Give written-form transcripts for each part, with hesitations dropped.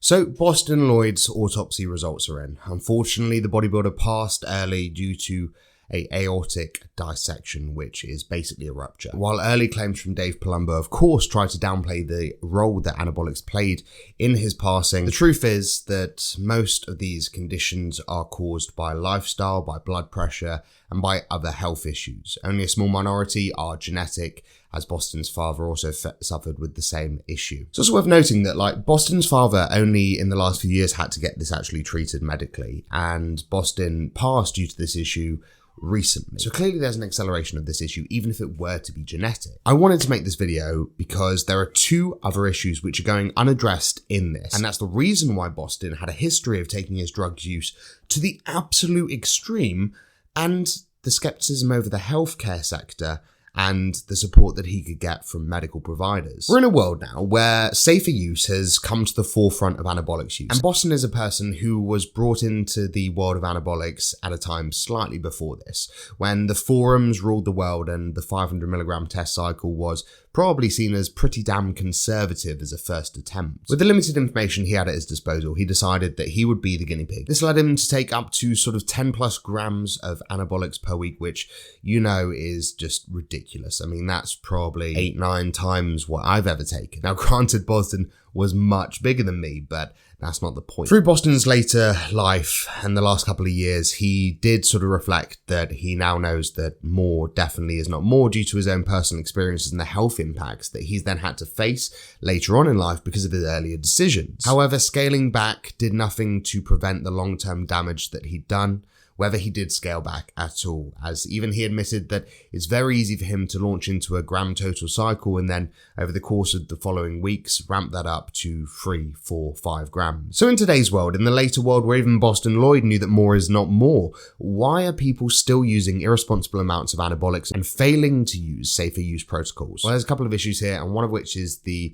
So Bostin Loyd's autopsy results are in. Unfortunately, the bodybuilder passed early due to an aortic dissection, which is basically a rupture. While early claims from Dave Palumbo, of course, tried to downplay the role that anabolics played in his passing, the truth is that most of these conditions are caused by lifestyle, by blood pressure, and by other health issues. Only a small minority are genetic, as Bostin's father also suffered with the same issue. It's also worth noting that Bostin's father only in the last few years had to get this actually treated medically, and Bostin passed due to this issue recently. So clearly there's an acceleration of this issue, even if it were to be genetic. I wanted to make this video because there are two other issues which are going unaddressed in this, and that's the reason why Bostin had a history of taking his drug use to the absolute extreme, and the skepticism over the healthcare sector and the support that he could get from medical providers. We're in a world now where safer use has come to the forefront of anabolics use. And Bostin is a person who was brought into the world of anabolics at a time slightly before this, when the forums ruled the world and the 500 milligram test cycle was probably seen as pretty damn conservative as a first attempt. With the limited information he had at his disposal, he decided that he would be the guinea pig. This led him to take up to sort of 10 plus grams of anabolics per week, which you know is just ridiculous. I mean, that's probably 8-9 times what I've ever taken. Now, granted, Bostin was much bigger than me, but that's not the point. Through Bostin's later life and the last couple of years, he did sort of reflect that he now knows that more definitely is not more due to his own personal experiences and the health impacts that he's then had to face later on in life because of his earlier decisions. However, scaling back did nothing to prevent the long-term damage that he'd done, whether he did scale back at all, as even he admitted that it's very easy for him to launch into a gram total cycle and then over the course of the following weeks ramp that up to 3, 4, 5 grams. So in today's world, in the later world where even Bostin Loyd knew that more is not more, why are people still using irresponsible amounts of anabolics and failing to use safer use protocols? Well, there's a couple of issues here, and one of which is the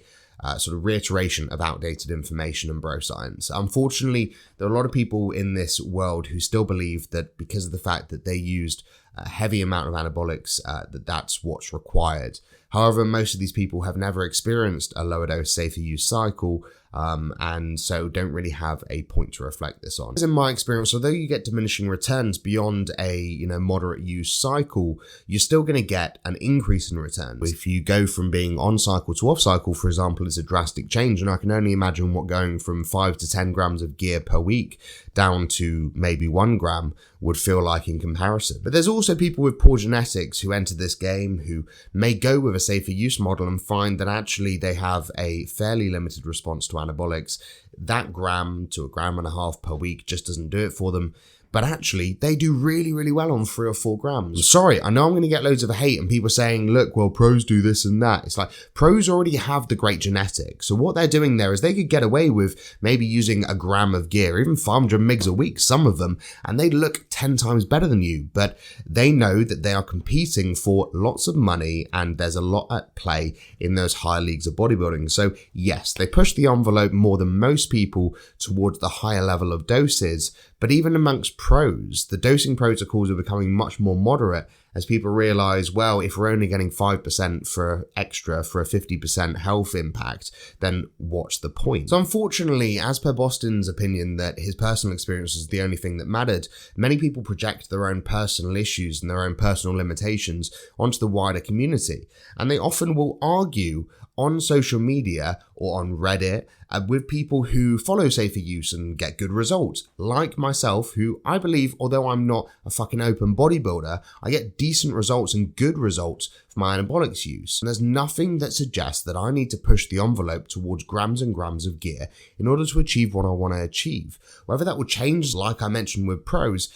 sort of reiteration of outdated information and bro science. Unfortunately, there are a lot of people in this world who still believe that because of the fact that they used a heavy amount of anabolics, that's what's required. However, most of these people have never experienced a lower dose safer use cycle, and so don't really have a point to reflect this on. In my experience, although you get diminishing returns beyond a moderate use cycle, you're still going to get an increase in returns. If you go from being on cycle to off cycle, for example, is a drastic change, and I can only imagine what going from 5 to 10 grams of gear per week down to maybe 1 gram would feel like in comparison. But there's also people with poor genetics who enter this game who may go with a safer use model and find that actually they have a fairly limited response to anabolics. That gram to 1.5 grams per week just doesn't do it for them. But actually, they do really, really well on 3 or 4 grams. Sorry, I know I'm going to get loads of hate and people saying, look, well, pros do this and that. It's like, pros already have the great genetics. So what they're doing there is they could get away with maybe using 1 gram of gear, even 500 mgs a week, some of them, and they look 10 times better than you. But they know that they are competing for lots of money and there's a lot at play in those higher leagues of bodybuilding. So yes, they push the envelope more than most people towards the higher level of doses. But even amongst pros, the dosing protocols are becoming much more moderate as people realize, well, if we're only getting 5% for extra for a 50% health impact, then what's the point? So unfortunately, as per Bostin's opinion that his personal experience was the only thing that mattered, many people project their own personal issues and their own personal limitations onto the wider community. And they often will argue on social media or on Reddit with people who follow safer use and get good results, like myself, who I believe, although I'm not a fucking open bodybuilder, I get decent results and good results from my anabolics use. And there's nothing that suggests that I need to push the envelope towards grams and grams of gear in order to achieve what I want to achieve. Whether that will change, like I mentioned with pros,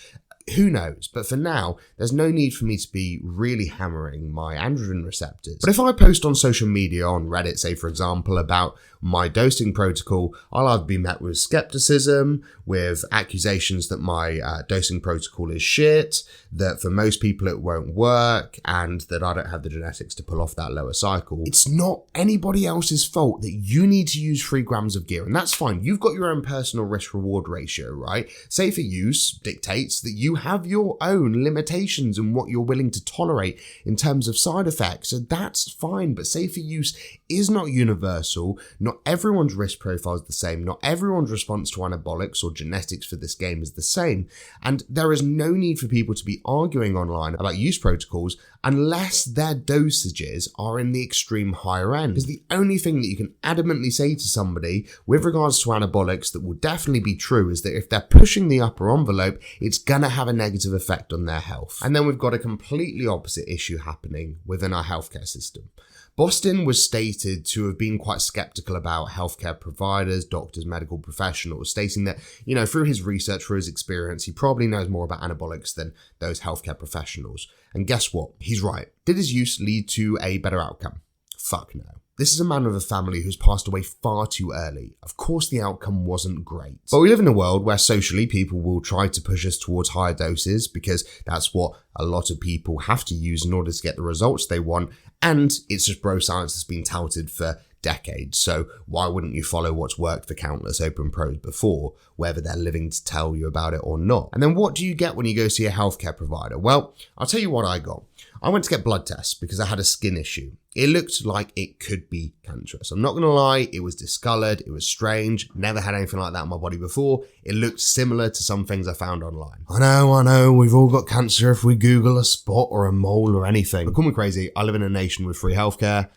who knows? But for now, there's no need for me to be really hammering my androgen receptors. But if I post on social media, on Reddit, say for example, about my dosing protocol, I'll either be met with skepticism, with accusations that my dosing protocol is shit, that for most people it won't work, and that I don't have the genetics to pull off that lower cycle. It's not anybody else's fault that you need to use 3 grams of gear, and that's fine. You've got your own personal risk-reward ratio, right? Safer use dictates that you have your own limitations and what you're willing to tolerate in terms of side effects. So that's fine, but safer use is not universal. Not everyone's risk profile is the same. Not everyone's response to anabolics or genetics for this game is the same. And there is no need for people to be arguing online about use protocols unless their dosages are in the extreme higher end. Because the only thing that you can adamantly say to somebody with regards to anabolics that will definitely be true is that if they're pushing the upper envelope, it's gonna have a negative effect on their health. And then we've got a completely opposite issue happening within our healthcare system. Bostin was stated to have been quite skeptical about healthcare providers, doctors, medical professionals, stating that, through his research, through his experience, he probably knows more about anabolics than those healthcare professionals. And guess what? He's right. Did his use lead to a better outcome? Fuck no. This is a man with a family who's passed away far too early. Of course the outcome wasn't great. But we live in a world where socially people will try to push us towards higher doses because that's what a lot of people have to use in order to get the results they want. And it's just bro science that's been touted for decades. So why wouldn't you follow what's worked for countless open pros before, whether they're living to tell you about it or not? And then what do you get when you go see a healthcare provider? Well, I'll tell you what I got. I went to get blood tests because I had a skin issue. It looked like it could be cancerous. I'm not going to lie, it was discolored, it was strange, never had anything like that in my body before. It looked similar to some things I found online. I know, we've all got cancer if we Google a spot or a mole or anything. But call me crazy, I live in a nation with free healthcare.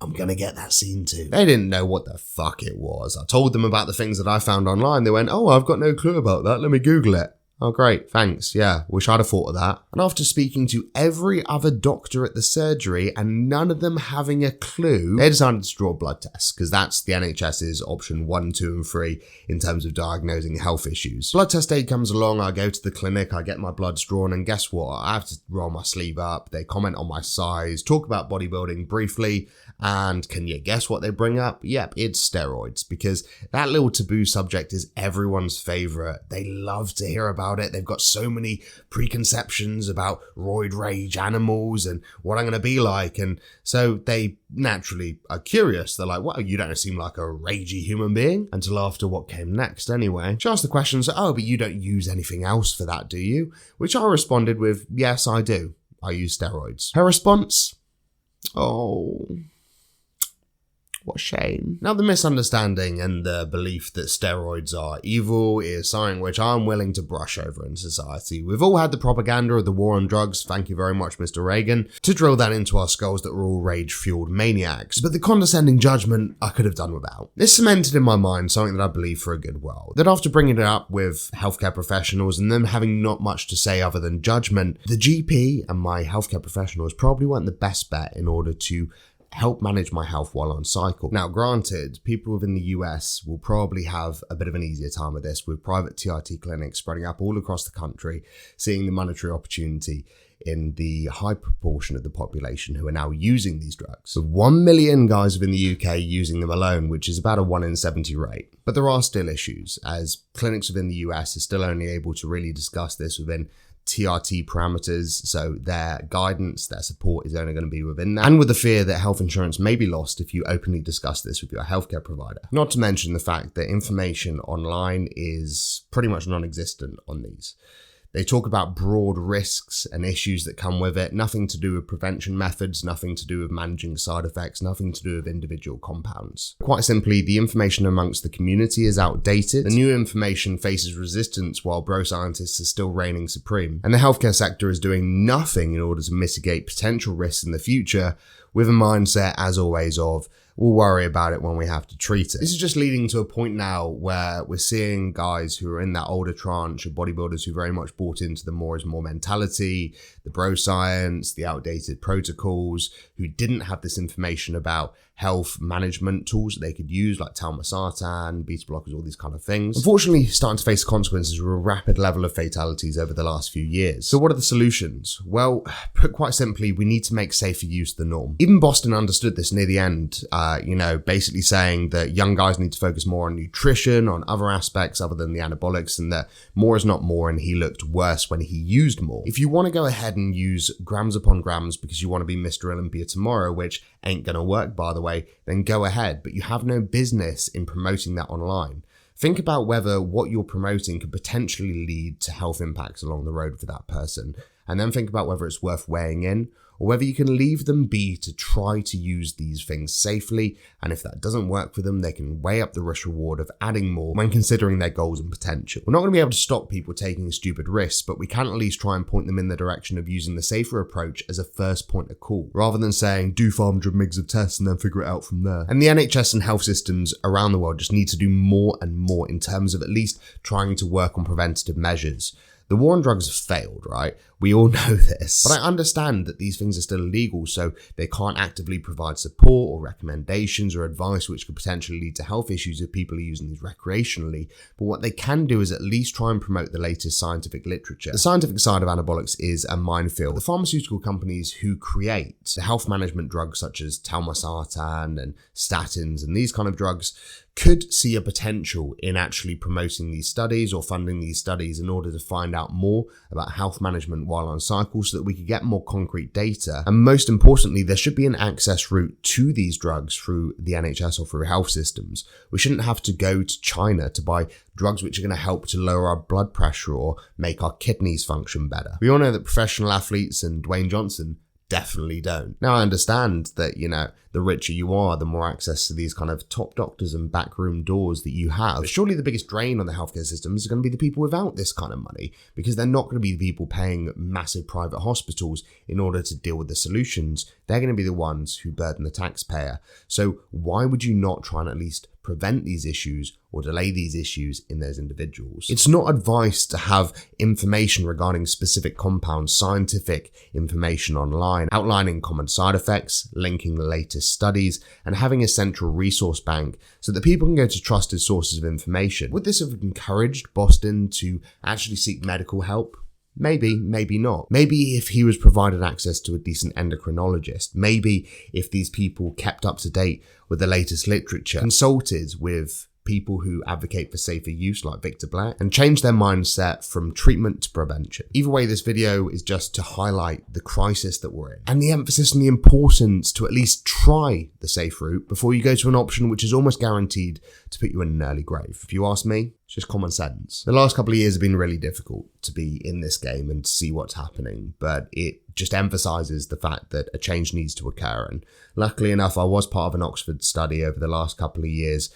I'm gonna get that seen too. They didn't know what the fuck it was. I told them about the things that I found online. They went, oh, I've got no clue about that. Let me Google it. Oh, great. Thanks. Yeah, wish I'd have thought of that. And after speaking to every other doctor at the surgery and none of them having a clue, they decided to draw blood tests because that's the NHS's option 1, 2, and 3 in terms of diagnosing health issues. Blood test day comes along. I go to the clinic. I get my bloods drawn. And guess what? I have to roll my sleeve up. They comment on my size, talk about bodybuilding briefly. And can you guess what they bring up? Yep, it's steroids, because that little taboo subject is everyone's favorite. They love to hear about it. They've got so many preconceptions about roid rage animals and what I'm going to be like. And so they naturally are curious. They're like, well, you don't seem like a ragey human being, until after what came next anyway. She asked the question, so, oh, but you don't use anything else for that, do you? Which I responded with, yes, I do. I use steroids. Her response? Oh, what a shame. Now, the misunderstanding and the belief that steroids are evil is something which I'm willing to brush over in society. We've all had the propaganda of the war on drugs, thank you very much, Mr. Reagan, to drill that into our skulls that we're all rage-fueled maniacs. But the condescending judgment I could have done without. This cemented in my mind something that I believe for a good while. That after bringing it up with healthcare professionals and them having not much to say other than judgment, the GP and my healthcare professionals probably weren't the best bet in order to help manage my health while on cycle. Now, granted, people within the US will probably have a bit of an easier time with this, with private TRT clinics spreading up all across the country, seeing the monetary opportunity in the high proportion of the population who are now using these drugs. With 1 million guys within the UK using them alone, which is about a 1 in 70 rate. But there are still issues, as clinics within the US are still only able to really discuss this within TRT parameters, so their guidance, their support is only going to be within that, and with the fear that health insurance may be lost if you openly discuss this with your healthcare provider. Not to mention the fact that information online is pretty much non-existent on these. They talk about broad risks and issues that come with it, nothing to do with prevention methods, nothing to do with managing side effects, nothing to do with individual compounds. Quite simply, the information amongst the community is outdated. The new information faces resistance while bro scientists are still reigning supreme. And the healthcare sector is doing nothing in order to mitigate potential risks in the future, with a mindset, as always, of we'll worry about it when we have to treat it. This is just leading to a point now where we're seeing guys who are in that older tranche of bodybuilders who very much bought into the more is more mentality, the bro science, the outdated protocols, who didn't have this information about health management tools that they could use, like talmasartan, beta blockers, all these kind of things. Unfortunately, starting to face the consequences of a rapid level of fatalities over the last few years. So what are the solutions? Well, put quite simply, we need to make safer use the norm. Even Bostin understood this near the end, basically saying that young guys need to focus more on nutrition, on other aspects other than the anabolics, and that more is not more, and he looked worse when he used more. If you want to go ahead and use grams upon grams because you want to be Mr. Olympia tomorrow, which ain't gonna work, by the way, then go ahead, but you have no business in promoting that online. Think about whether what you're promoting could potentially lead to health impacts along the road for that person, and then think about whether it's worth weighing in, or whether you can leave them be to try to use these things safely, and if that doesn't work for them, they can weigh up the risk reward of adding more when considering their goals and potential. We're not going to be able to stop people taking stupid risks, but we can at least try and point them in the direction of using the safer approach as a first point of call, rather than saying, do 500 mgs of tests and then figure it out from there. And the NHS and health systems around the world just need to do more and more in terms of at least trying to work on preventative measures. The war on drugs has failed, right? We all know this. But I understand that these things are still illegal, so they can't actively provide support or recommendations or advice which could potentially lead to health issues if people are using these recreationally. But what they can do is at least try and promote the latest scientific literature. The scientific side of anabolics is a minefield. The pharmaceutical companies who create the health management drugs such as telmisartan and statins and these kind of drugs could see a potential in actually promoting these studies or funding these studies in order to find out more about health management while on cycle so that we could get more concrete data. And most importantly, there should be an access route to these drugs through the NHS or through health systems. We shouldn't have to go to China to buy drugs which are going to help to lower our blood pressure or make our kidneys function better. We all know that professional athletes and Dwayne Johnson definitely don't. Now, I understand that, the richer you are, the more access to these kind of top doctors and backroom doors that you have. But surely the biggest drain on the healthcare system is going to be the people without this kind of money, because they're not going to be the people paying massive private hospitals in order to deal with the solutions. They're going to be the ones who burden the taxpayer. So why would you not try and at least prevent these issues or delay these issues in those individuals? It's not advice to have information regarding specific compounds, scientific information online, outlining common side effects, linking the latest studies, and having a central resource bank so that people can go to trusted sources of information. Would this have encouraged Bostin to actually seek medical help? Maybe, maybe not. Maybe if he was provided access to a decent endocrinologist, maybe if these people kept up to date with the latest literature, consulted with people who advocate for safer use like Victor Black, and change their mindset from treatment to prevention. Either way, this video is just to highlight the crisis that we're in and the emphasis on the importance to at least try the safe route before you go to an option which is almost guaranteed to put you in an early grave. If you ask me, it's just common sense. The last couple of years have been really difficult to be in this game and to see what's happening, but it just emphasizes the fact that a change needs to occur. And luckily enough, I was part of an Oxford study over the last couple of years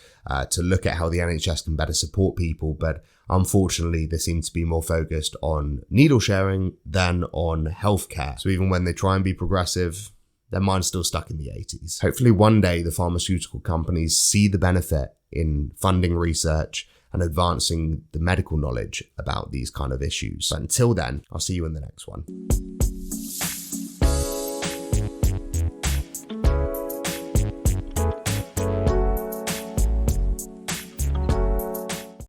to look at how the NHS can better support people, but unfortunately, they seem to be more focused on needle sharing than on healthcare. So even when they try and be progressive, their mind's still stuck in the 80s. Hopefully one day the pharmaceutical companies see the benefit in funding research and advancing the medical knowledge about these kind of issues. But until then, I'll see you in the next one.